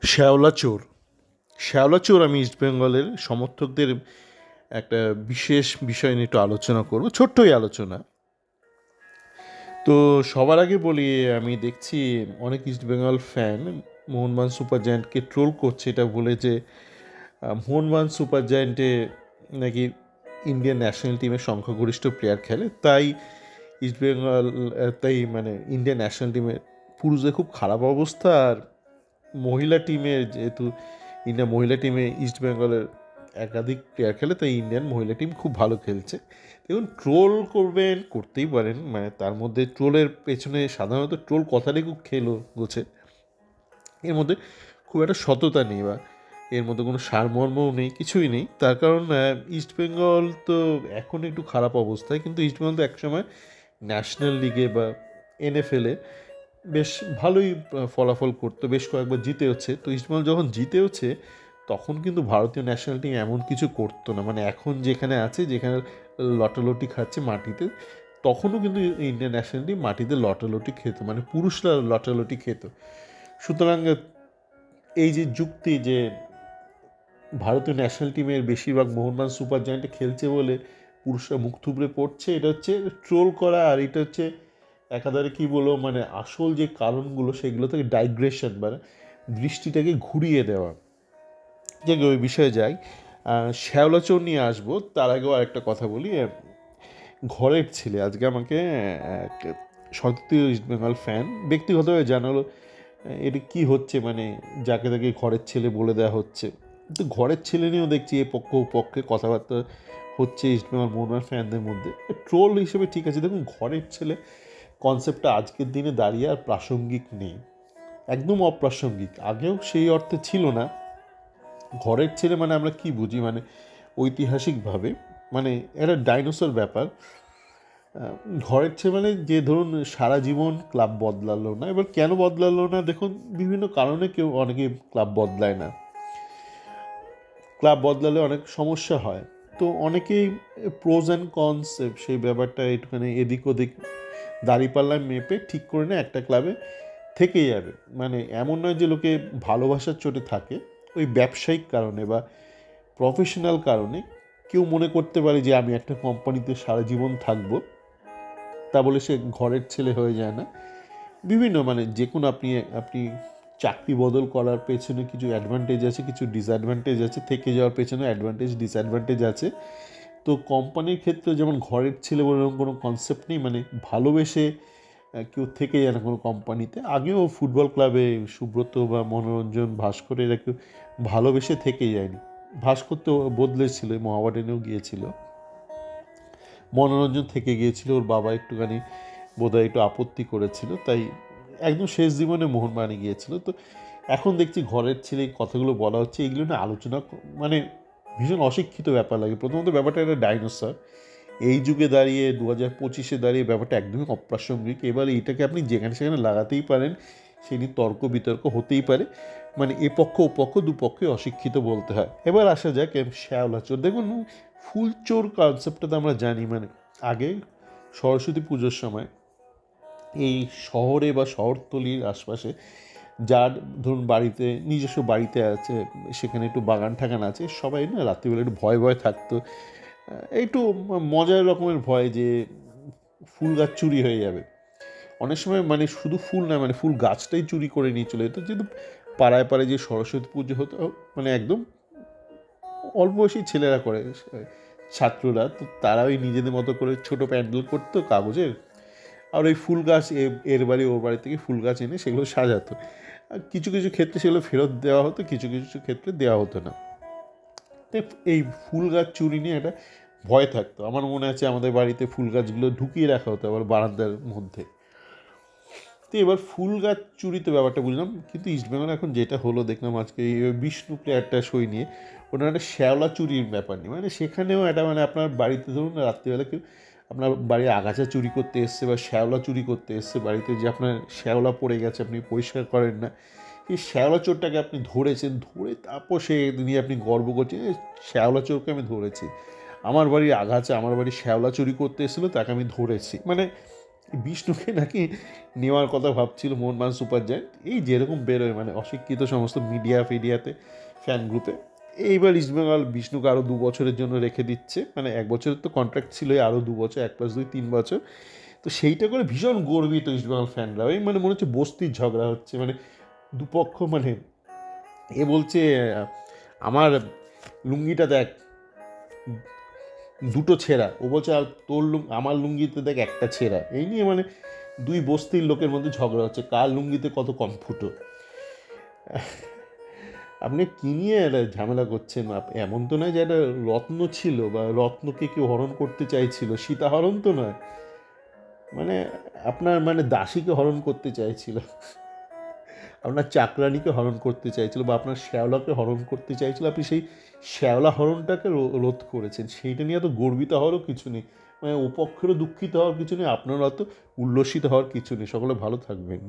শ্যাওলা চোর। শ্যাওলা চোর আমি ইস্টবেঙ্গলের সমর্থকদের একটা বিশেষ বিষয় নিয়ে একটু আলোচনা করব, ছোট্টই আলোচনা। তো সবার আগে বলি, আমি দেখছি অনেক ইস্টবেঙ্গল ফ্যান মোহনবাগান সুপার জায়ান্টকে ট্রোল করছে এটা বলে যে মোহনবাগান সুপার জায়ান্টে নাকি ইন্ডিয়ান ন্যাশনাল টিমের সংখ্যাগরিষ্ঠ প্লেয়ার খেলে, তাই ইস্টবেঙ্গল তাই মানে ইন্ডিয়ান ন্যাশনাল টিমের পুরুষদের খুব খারাপ অবস্থা। আর মহিলা টিমের যেহেতু ইন্ডিয়া মহিলা টিমে ইস্টবেঙ্গলের একাধিক প্লেয়ার খেলে, তাই ইন্ডিয়ান মহিলা টিম খুব ভালো খেলছে। দেখুন, ট্রোল করবেন, করতেই পারেন, মানে তার মধ্যে ট্রোলের পেছনে সাধারণত ট্রোল কথাটাই খুব গোছে। এর মধ্যে খুব একটা সততা নেই বা এর মধ্যে কোনো সারমর্মও নেই, কিছুই নেই। তার কারণ ইস্টবেঙ্গল তো এখন একটু খারাপ অবস্থায়, কিন্তু ইস্টবেঙ্গল তো একসময় ন্যাশনাল লিগে বা এনএফএলে বেশ ভালোই ফলাফল করতো, বেশ কয়েকবার জিতে হচ্ছে। তো ইস্টবেঙ্গল যখন জিতে হচ্ছে তখন কিন্তু ভারতীয় ন্যাশনাল টিম এমন কিছু করতো না, মানে এখন যেখানে আছে, যেখানে লটালটি খাচ্ছে মাটিতে, তখনও কিন্তু ইন্ডিয়ান ন্যাশনাল টিম মাটিতে লটালটি খেত, মানে পুরুষরা লটালটি খেত। সুতরাং এই যে যুক্তি যে ভারতীয় ন্যাশনাল টিমের বেশিরভাগ মোহনবাগান সুপার জায়ান্টে খেলছে বলে পুরুষরা মুখ থুবড়ে পড়ছে, এটা হচ্ছে ট্রোল করা। আর এটা হচ্ছে একাধারে কী বলবো, মানে আসল যে কারণগুলো সেগুলো থেকে ডাইগ্রেশন, মানে দৃষ্টিটাকে ঘুরিয়ে দেওয়া। যে ওই বিষয়ে যাই, শ্যাওলা চোর নিয়ে আসবো, তার আগেও আরেকটা কথা বলি। ঘরের ছেলে আজকে আমাকে এক সতীর্থ ইস্ট বেঙ্গল ফ্যান ব্যক্তিগতভাবে জানালো এটা কি হচ্ছে, মানে যাকে তাকে ঘরের ছেলে বলে দেওয়া হচ্ছে। তো ঘরের ছেলে নিয়েও দেখছি এ পক্ষ ও পক্ষে কথাবার্তা হচ্ছে ইস্টবেঙ্গল মোহনবাগান ফ্যানদের মধ্যে। ট্রোল হিসেবে ঠিক আছে, দেখুন ঘরের ছেলে কনসেপ্টটা আজকের দিনে দাঁড়িয়ে আর প্রাসঙ্গিক নেই, একদম অপ্রাসঙ্গিক। আগেও সেই অর্থে ছিল না। ঘরের ছেলে মানে আমরা কি বুঝি, মানে ঐতিহাসিকভাবে মানে এটা ডাইনোসর ব্যাপার। ঘরের ছেলে মানে যে ধরুন সারা জীবন ক্লাব বদলালো না। এবার কেন বদলালো না, দেখুন বিভিন্ন কারণে অনেকে ক্লাব বদলায় না। ক্লাব বদলালে অনেক সমস্যা হয়, তো অনেকেই প্রোজ অ্যান্ড কনস সেই ব্যাপারটা একটুখানি এদিক ওদিক দাঁড়িপাল্লায় মেপে ঠিক করে না একটা ক্লাবে থেকে যাবে। মানে এমন নয় যে লোকে ভালোবাসার চোটে থাকে, ওই ব্যবসায়িক কারণে বা প্রফেশনাল কারণে কেউ মনে করতে পারে যে আমি একটা কোম্পানিতে সারা জীবন থাকবো, তা বলে সে ঘরের ছেলে হয়ে যায় না। বিভিন্ন মানে যে কোনো আপনি আপনি চাকরি বদল করার পেছনে কিছু অ্যাডভান্টেজ আছে, কিছু ডিসঅ্যাডভান্টেজ আছে, থেকে যাওয়ার পেছনে অ্যাডভান্টেজ ডিসঅ্যাডভান্টেজ আছে। তো কোম্পানির ক্ষেত্রে যেমন ঘরের ছেলে বলে এরকম কোনো কনসেপ্ট নেই, মানে ভালোবেসে কেউ থেকে যায় না কোনো কোম্পানিতে। আগেও ফুটবল ক্লাবে সুব্রত বা মনোরঞ্জন ভাস্কর এরা কেউ ভালোবেসে থেকে যায়নি। ভাস্কর তো বদলেছিল, মহাবাডেনেও গিয়েছিল, মনোরঞ্জন থেকে গিয়েছিল, ওর বাবা একটুখানি বোধহয় একটু আপত্তি করেছিল, তাই একদম শেষ জীবনে মোহনবাগানে গিয়েছিল। তো এখন দেখছি ঘরের ছেলে এই কথাগুলো বলা হচ্ছে, এইগুলো নিয়ে আলোচনা মানে ভীষণ অশিক্ষিত ব্যাপার লাগে। প্রথমত ব্যাপারটা একটা ডাইনোসর, এই যুগে দাঁড়িয়ে 2025-এ দাঁড়িয়ে ব্যাপারটা একদমই অপ্রাসঙ্গিক। এবার এইটাকে আপনি যেখানে সেখানে লাগাতেই পারেন, সে নিয়ে তর্ক বিতর্ক হতেই পারে, মানে এ পক্ষ ও পক্ষ দুপক্ষে অশিক্ষিত বলতে হয়। এবার আসা যাক শ্যাওলা চোর। দেখুন, ফুল চোর কনসেপ্টটা তো আমরা জানি, মানে আগে সরস্বতী পুজোর সময় এই শহরে বা শহরতলির আশপাশে যার ধরুন বাড়িতে নিজস্ব বাড়িতে আছে, সেখানে একটু বাগান ঠাগান আছে, সবাই না রাত্রিবেলা একটু ভয় ভয় থাকতো, একটু মজার রকমের ভয় যে ফুল গাছ চুরি হয়ে যাবে। অনেক সময় মানে শুধু ফুল না, মানে ফুল গাছটাই চুরি করে নিয়ে চলে যেত। যেহেতু পাড়ায় পাড়ায় যে সরস্বতী পুজো হতো, মানে একদম অল্প বয়সী ছেলেরা করে, ছাত্ররা, তো তারা ওই নিজেদের মতো করে ছোটো প্যান্ডেল করতো কাগজের, আর ওই ফুল গাছ এর বাড়ি ওর বাড়ি থেকে ফুল গাছ এনে সেগুলো সাজাতো। আর কিছু কিছু ক্ষেত্রে সেগুলো ফেরত দেওয়া হতো, কিছু কিছু ক্ষেত্রে দেওয়া হতো না। তাই এই ফুল গাছ চুরি নিয়ে একটা ভয় থাকতো। আমার মনে আছে আমাদের বাড়িতে ফুল গাছগুলো ঢুকিয়ে রাখা হতো আবার বারান্দার মধ্যে। তো এবার ফুল গাছ চুরিতে ব্যাপারটা বুঝলাম, কিন্তু ইস্টবেঙ্গল এখন যেটা হলো দেখলাম আজকে এই বিষ্ণু প্লেয়ারটা সই নিয়ে ওনার একটা শ্যাওলা চুরির ব্যাপার নেই, মানে সেখানেও একটা মানে আপনার বাড়িতে ধরুন রাত্রিবেলা কেউ আপনার বাড়ির আগাছা চুরি করতে এসছে বা শ্যাওলা চুরি করতে এসছে বাড়িতে, যে আপনার শ্যাওলা পড়ে গেছে আপনি পরিষ্কার করেন না, এই শ্যাওলা চোরটাকে আপনি ধরেছেন, ধরে তারপর সে নিয়ে আপনি গর্ব করছেন শ্যাওলা চোরকে আমি ধরেছি, আমার বাড়ির আগাছা আমার বাড়ির শ্যাওলা চুরি করতে এসেছিলো তাকে আমি ধরেছি। মানে বিষ্ণুকে নাকি নেওয়ার কথা ভাবছিল মোহনবাগান সুপার জায়ান্ট, এই যেরকম বেরোয় মানে অশিক্ষিত সমস্ত মিডিয়া ফিডিয়াতে, ফ্যান গ্রুপে। এইবার ইস্টবেঙ্গল বিষ্ণুকে আরও 2 বছরের জন্য রেখে দিচ্ছে, মানে 1 বছরের তো কন্ট্রাক্ট ছিলই, আরও 2 বছর, 1+2 3 বছর। তো সেইটা করে ভীষণ গর্বিত ইস্টবেঙ্গল ফ্যানরা, এই মানে মনে হচ্ছে বস্তির ঝগড়া হচ্ছে, মানে দুপক্ষ, মানে এ বলছে আমার লুঙ্গিটা দেখ দুটো ছেঁড়া, ও বলছে আর তোর আমার লুঙ্গিতে দেখ একটা ছেঁড়া, এই নিয়ে মানে দুই বস্তির লোকের মধ্যে ঝগড়া হচ্ছে কার লুঙ্গিতে কত কম ফুটো। আপনি কী নিয়ে একটা ঝামেলা করছেন? এমন তো নয় যে একটা রত্ন ছিল বা রত্নকে কেউ হরণ করতে চাইছিল, সীতাহরণ তো নয়, মানে আপনার মানে দাসীকে হরণ করতে চাইছিল, আপনার চাকরানিকে হরণ করতে চাইছিল, বা আপনার শ্যাওলাকে হরণ করতে চাইছিল, আপনি সেই শ্যাওলা হরণটাকে রোধ করেছেন। সেইটা নিয়ে এত গর্বিত হওয়ারও কিছু নেই, মানে ওপক্ষেরও দুঃখিত হওয়ার কিছু নেই, আপনারও অত উল্লসিত হওয়ার কিছু নেই। সকলে ভালো থাকবেন।